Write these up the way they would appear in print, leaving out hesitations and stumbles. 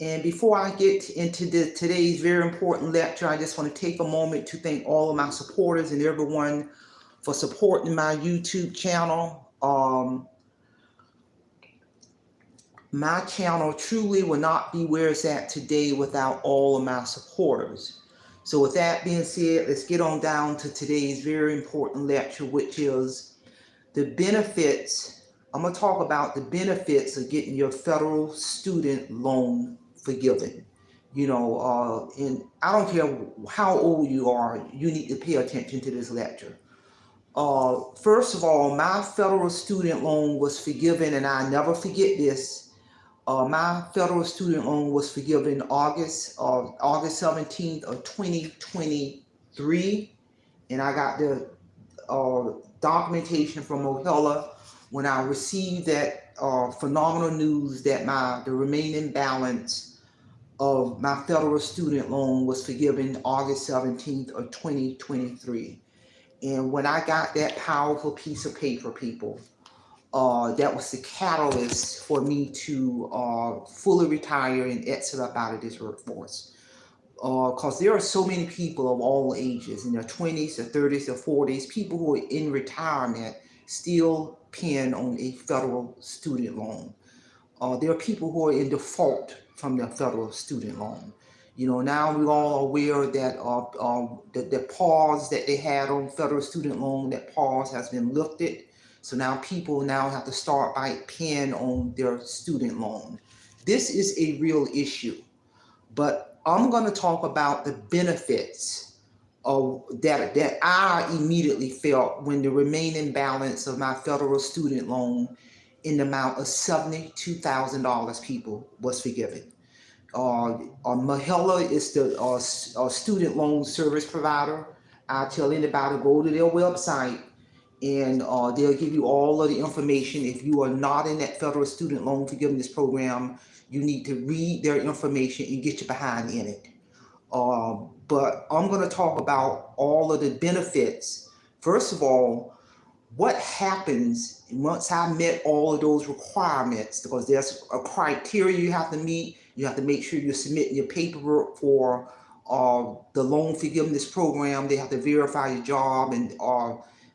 And before I get into today's very important lecture, I just want to take a moment to thank all of my supporters and everyone for supporting my YouTube channel. My channel truly will not be where it's at today without all of my supporters. So with that being said, let's get on down to today's very important lecture, which is the benefits. I'm going to talk about the benefits of getting your federal student loan forgiven. And I don't care how old you are, you need to pay attention to this lecture. First of all, my federal student loan was forgiven, and I never forget this. My federal student loan was forgiven August 17th of 2023, and I got the documentation from Ohella when I received that phenomenal news that the remaining balance of my federal student loan was forgiven August 17th of 2023. And when I got that powerful piece of paper, people, that was the catalyst for me to fully retire and exit up out of this workforce. Because there are so many people of all ages, in their 20s, their 30s, their 40s, people who are in retirement still paying on a federal student loan. There are people who are in default from their federal student loan. Now we're all aware that the pause that they had on federal student loan, that pause has been lifted. So now people now have to start by paying on their student loan. This is a real issue, but I'm going to talk about the benefits that I immediately felt when the remaining balance of my federal student loan in the amount of $72,000 people was forgiven. Mahela is the student loan service provider. I tell anybody, go to their website and they'll give you all of the information. If you are not in that federal student loan forgiveness program, you need to read their information and get your behind in it. But I'm going to talk about all of the benefits. First of all, what happens once I met all of those requirements, because there's a criteria you have to meet. You have to make sure you're submitting your paperwork for the loan forgiveness program. They have to verify your job, and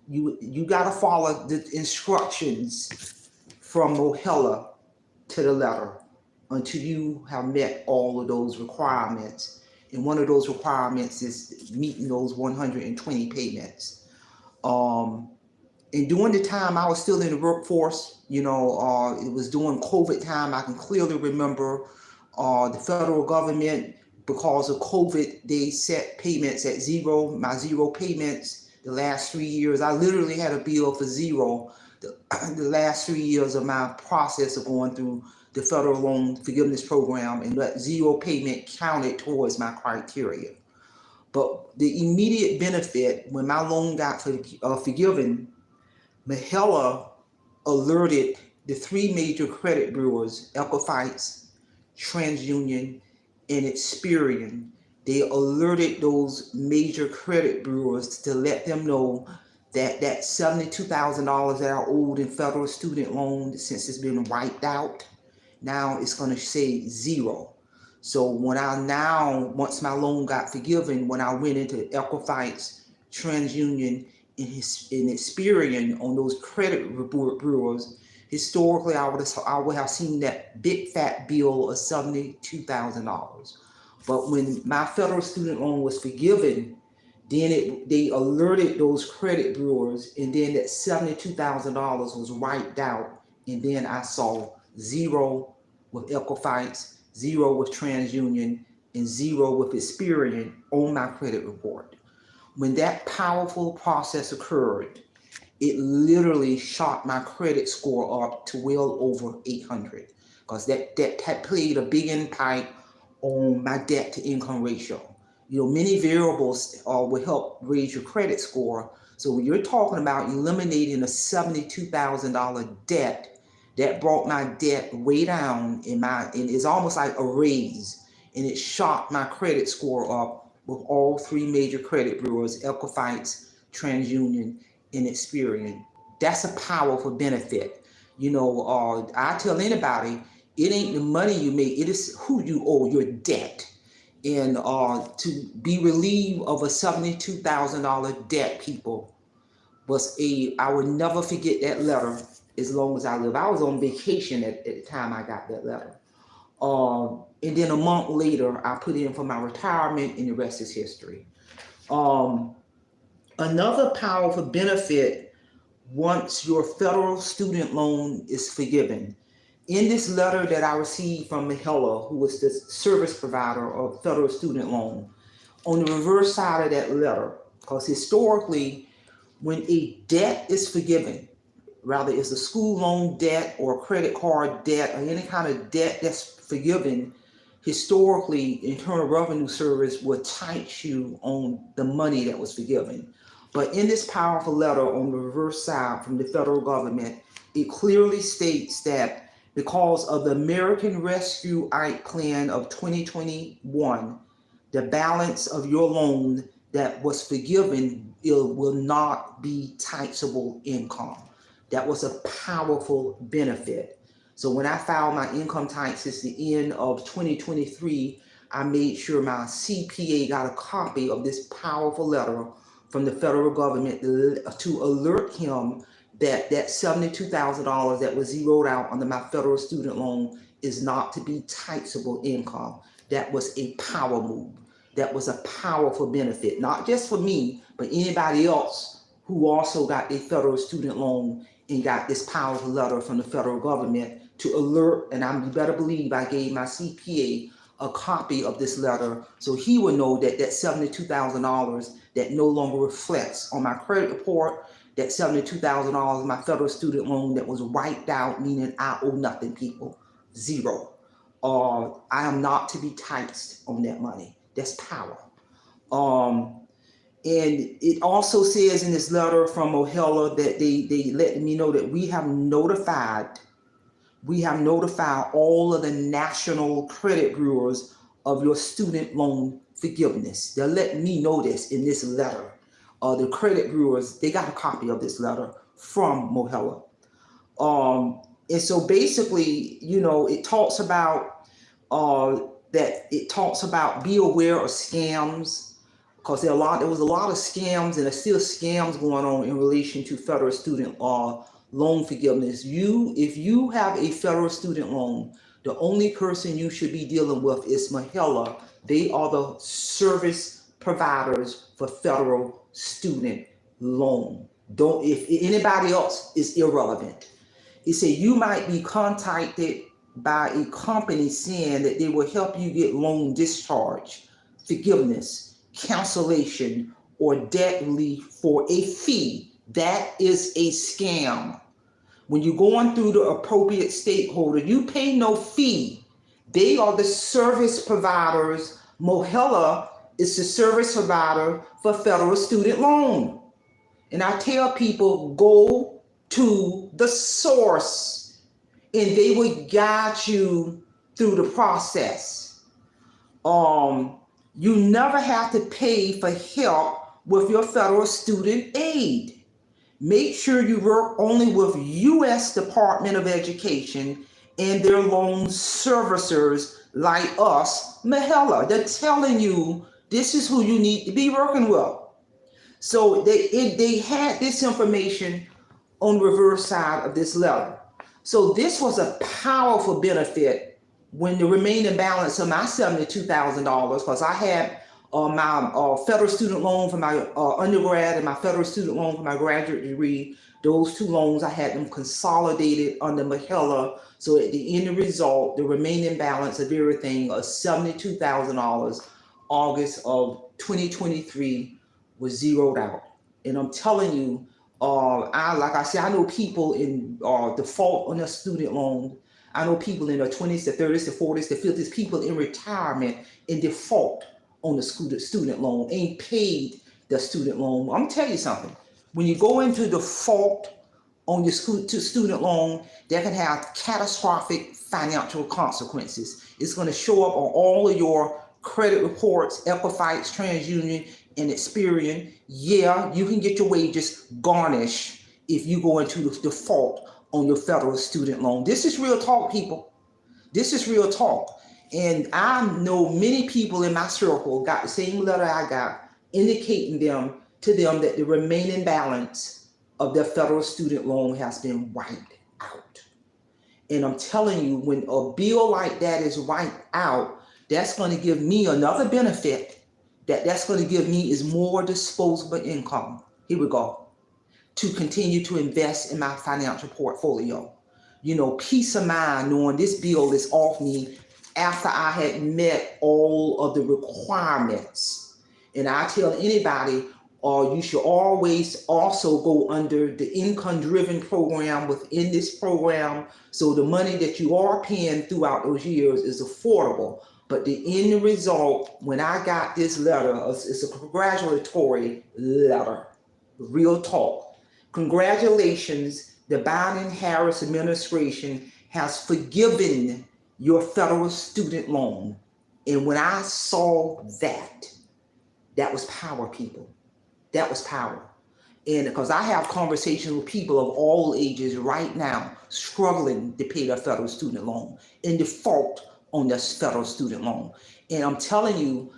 you got to follow the instructions from Mohela to the letter until you have met all of those requirements. And one of those requirements is meeting those 120 payments. And during the time I was still in the workforce, it was during COVID time. I can clearly remember the federal government, because of COVID, they set payments at zero, my zero payments the last 3 years. I literally had a bill for zero the last 3 years of my process of going through the federal loan forgiveness program, and that zero payment counted towards my criteria. But the immediate benefit when my loan got forgiven, Mahela alerted the three major credit bureaus, Equifax, TransUnion, and Experian. They alerted those major credit bureaus to let them know that $72,000 that I owed in federal student loan, since it's been wiped out, now it's going to say zero. So once my loan got forgiven, when I went into Equifax, TransUnion, and Experian on those credit bureaus, historically I would have seen that big fat bill of $72,000. But when my federal student loan was forgiven, then they alerted those credit bureaus, and then that $72,000 was wiped out, and then I saw zero with Equifax, zero with TransUnion, and zero with Experian on my credit report. When that powerful process occurred, it literally shot my credit score up to well over 800, because that played a big impact on my debt to income ratio. Many variables will help raise your credit score. So when you're talking about eliminating a $72,000 debt, that brought my debt way down, and it's almost like a raise, and it shot my credit score up with all three major credit bureaus, Equifax, TransUnion, and Experian. That's a powerful benefit. I tell anybody, It ain't the money you make, it is who you owe your debt. And to be relieved of a $72,000 debt, people, I will never forget that letter as long as I live. I was on vacation at the time I got that letter. And then a month later, I put in for my retirement, and the rest is history. Another powerful benefit once your federal student loan is forgiven. In this letter that I received from Mahela, who was the service provider of federal student loan, on the reverse side of that letter, because historically, when a debt is forgiven, rather it's a school loan debt or credit card debt or any kind of debt that's forgiven, historically, Internal Revenue Service would tax you on the money that was forgiven. But in this powerful letter on the reverse side from the federal government, it clearly states that because of the American Rescue Act Plan of 2021, the balance of your loan that was forgiven, it will not be taxable income. That was a powerful benefit. So when I filed my income taxes at the end of 2023, I made sure my CPA got a copy of this powerful letter from the federal government to alert him that $72,000 that was zeroed out under my federal student loan is not to be taxable income. That was a power move. That was a powerful benefit, not just for me, but anybody else who also got their federal student loan and got this powerful letter from the federal government to alert, and you better believe I gave my CPA a copy of this letter so he would know that $72,000 that no longer reflects on my credit report, that $72,000 my federal student loan that was wiped out, meaning I owe nothing, people, zero. I am not to be taxed on that money. That's power. And it also says in this letter from Ohela that they let me know that we have notified all of the national credit bureaus of your student loan forgiveness. They're letting me know this in this letter. The credit bureaus, they got a copy of this letter from Mohela. And so basically, it talks about be aware of scams, because there was a lot of scams, and there's still scams going on in relation to federal student loan forgiveness. If you have a federal student loan, the only person you should be dealing with is Mahela. They are the service providers for federal student loan. If anybody else is irrelevant. It said you might be contacted by a company saying that they will help you get loan discharge, forgiveness, cancellation, or debt relief for a fee. That is a scam. When you're going through the appropriate stakeholder, you pay no fee. They are the service providers. Mohela is the service provider for federal student loan. And I tell people, go to the source, and they will guide you through the process. You never have to pay for help with your federal student aid. Make sure you work only with U.S. Department of Education and their loan servicers like us, Mahela. They're telling you this is who you need to be working with. So they had this information on the reverse side of this letter. So this was a powerful benefit when the remaining balance of my $72,000, because I had my federal student loan for my undergrad and my federal student loan for my graduate degree. Those two loans, I had them consolidated under Mahela. So at the end of the result, the remaining balance of everything of $72,000, August of 2023, was zeroed out. And I'm telling you, like I said, I know people in default on their student loan. I know people in their 20s, the 30s, the 40s, the 50s, people in retirement in default on the student loan, ain't paid the student loan. I'm gonna tell you something. When you go into default on your student loan, that can have catastrophic financial consequences. It's gonna show up on all of your credit reports, Equifax, TransUnion, and Experian. Yeah, you can get your wages garnished if you go into the default on your federal student loan. This is real talk, people. This is real talk. And I know many people in my circle got the same letter I got, indicating to them that the remaining balance of their federal student loan has been wiped out. And I'm telling you, when a bill like that is wiped out, that's going to give me another benefit. That's going to give me is more disposable income. Here we go. To continue to invest in my financial portfolio. Peace of mind knowing this bill is off me after I had met all of the requirements. And I tell anybody, you should always also go under the income-driven program within this program, so the money that you are paying throughout those years is affordable. But the end result, when I got this letter, it's a congratulatory letter, real talk. Congratulations, the Biden-Harris administration has forgiven your federal student loan. And when I saw that was power, people. That was power. And because I have conversations with people of all ages right now struggling to pay their federal student loan, in default on their federal student loan. And I'm telling you,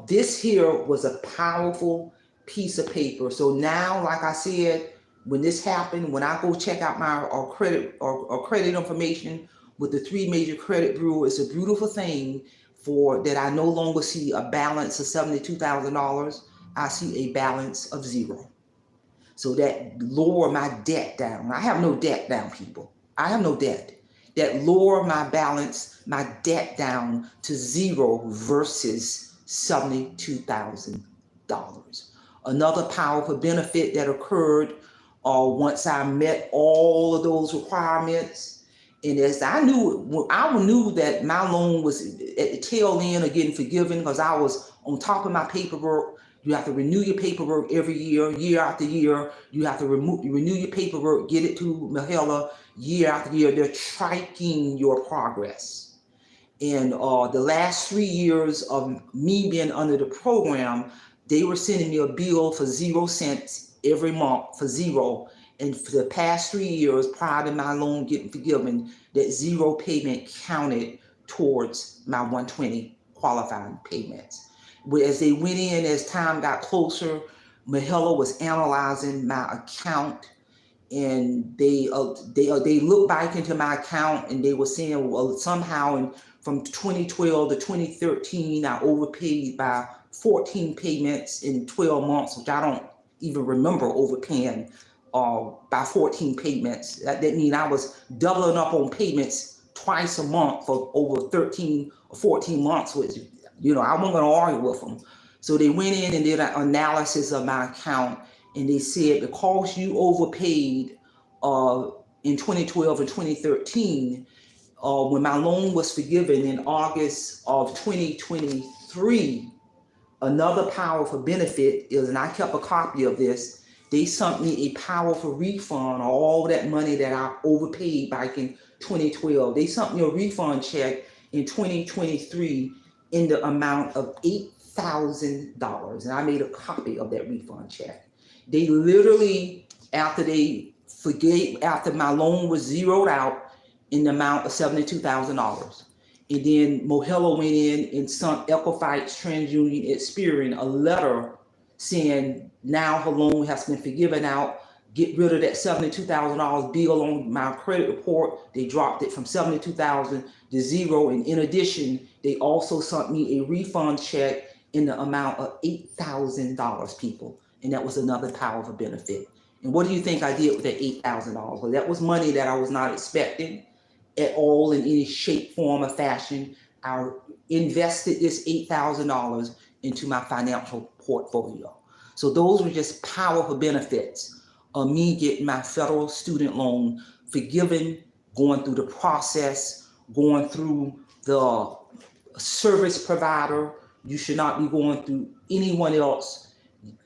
this here was a powerful piece of paper. So now, like I said, when this happened, when I go check out my credit information with the 3 major credit bureaus, it's a beautiful thing for that I no longer see a balance of $72,000. I see a balance of 0. So that lower my debt down. I have no debt down, people. I have no debt. That lower my balance, my debt down to 0 versus $72,000. Another powerful benefit that occurred once I met all of those requirements. And as I knew that my loan was at the tail end of getting forgiven, because I was on top of my paperwork. You have to renew your paperwork every year, year after year. You have to renew your paperwork, get it to Mahela year after year. They're tracking your progress. And the last 3 years of me being under the program, they were sending me a bill for 0 cents every month, for 0. And for the past 3 years prior to my loan getting forgiven, that 0 payment counted towards my 120 qualifying payments. As they went in, as time got closer, Mahela was analyzing my account, and they looked back into my account, and they were saying, well, somehow from 2012 to 2013, I overpaid by 14 payments in 12 months, which I don't even remember overpaying by 14 payments. That means I was doubling up on payments twice a month for over 13 or 14 months, which, I wasn't going to argue with them. So they went in and did an analysis of my account, and they said, because you overpaid in 2012 and 2013, when my loan was forgiven in August of 2023, another powerful benefit is, and I kept a copy of this, they sent me a powerful refund of all that money that I overpaid back in 2012. They sent me a refund check in 2023 in the amount of $8,000. And I made a copy of that refund check. They literally, after my loan was zeroed out in the amount of $72,000. And then Mahela went in and sent Ecophytes TransUnion Experian a letter saying now her loan has been forgiven out. Get rid of that $72,000 bill on my credit report. They dropped it from $72,000 to 0. And in addition, they also sent me a refund check in the amount of $8,000, people. And that was another powerful benefit. And what do you think I did with that $8,000? Well, that was money that I was not expecting at all in any shape, form, or fashion. I invested this $8,000 into my financial portfolio. So those were just powerful benefits of me getting my federal student loan forgiven, going through the process, going through the service provider. You should not be going through anyone else.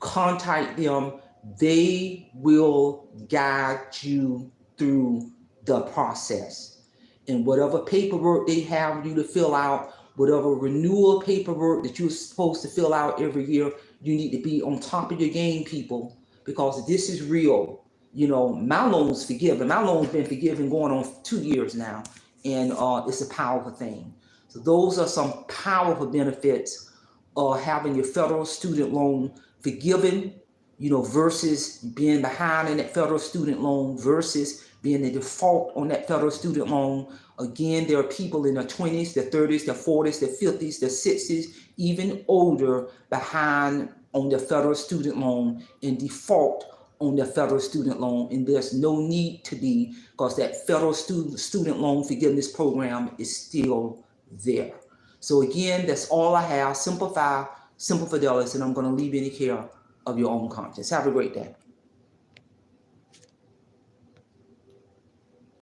Contact them. They will guide you through the process. And whatever paperwork they have you to fill out, whatever renewal paperwork that you're supposed to fill out every year, you need to be on top of your game, people, because this is real. My loan's forgiven. My loan's been forgiven going on 2 years now. and it's a powerful thing. So those are some powerful benefits of having your federal student loan forgiven, versus being behind in that federal student loan versus being the default on that federal student loan. Again, there are people in their 20s, their 30s, their 40s, their 50s, their 60s, even older, behind on their federal student loan and default on their federal student loan. And there's no need to be, because that federal student loan forgiveness program is still there. So again, that's all I have. Simple fidelity, and I'm going to leave any care of your own conscience. Have a great day.